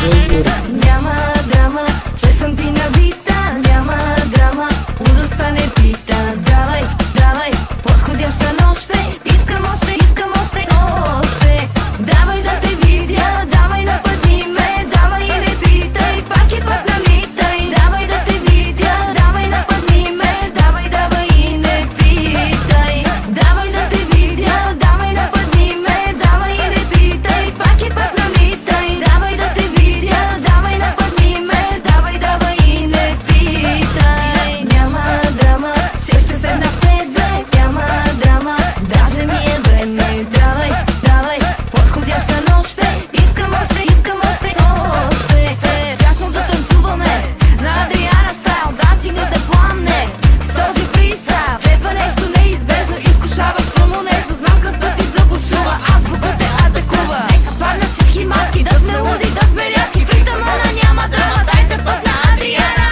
Юри. Няма драма, че съм ти навита. Няма драма, лудостта не пита. Давай, давай, подходяща нощ е. Искам още, искам още, още. Давай да те видя, давай нападни ме. Давай и не питай, пак и пак налитай. Давай да те видя, давай нападни ме. Давай, давай и не питай. Давай да те видя, давай нападни ме. Давай и не питай, пак и пак налитай. Давай да те видя, давай нападни ме. Давай, давай и не питай. Няма драма, ще седна в тебе. Няма драма, даже ми е време. Давай, давай, подходяща нощ е. Искам още, искам още, още. Тясно да танцуваме на Адриана стайл. Дансинга да пламне с този фристайл. Следва нещо неизбежно, изкушаващо, но нежно. Знам кръвта ти забушува, азбуката те атакува. Нека паднат всички маски, да сме луди, да сме рязки. В ритъма на няма драма, дайте път на Адриана.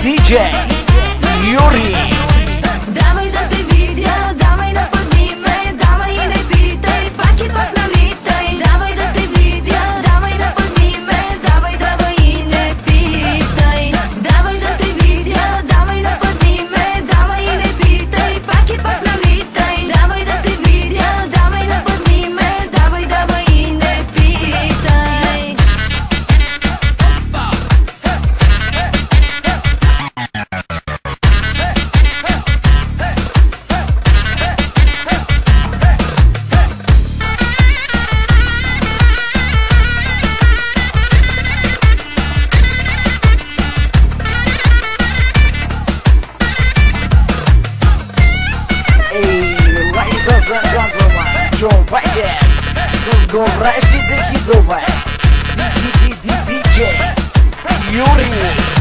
Диджей Юри. Давай да те видя, давай нападни ме. Давай и не питай, пак и пак налитай. Давай да те видя, давай нападни ме. Давай, давай и не питай. Давай да те видя, давай нападни ме. Давай и не питай, пак и пак налитай. Давай да те видя, давай нападни ме. Давай, давай и не питай. Ей, ladies and gentlemen, Joe Biden с горещите хитове. Диджей Юри.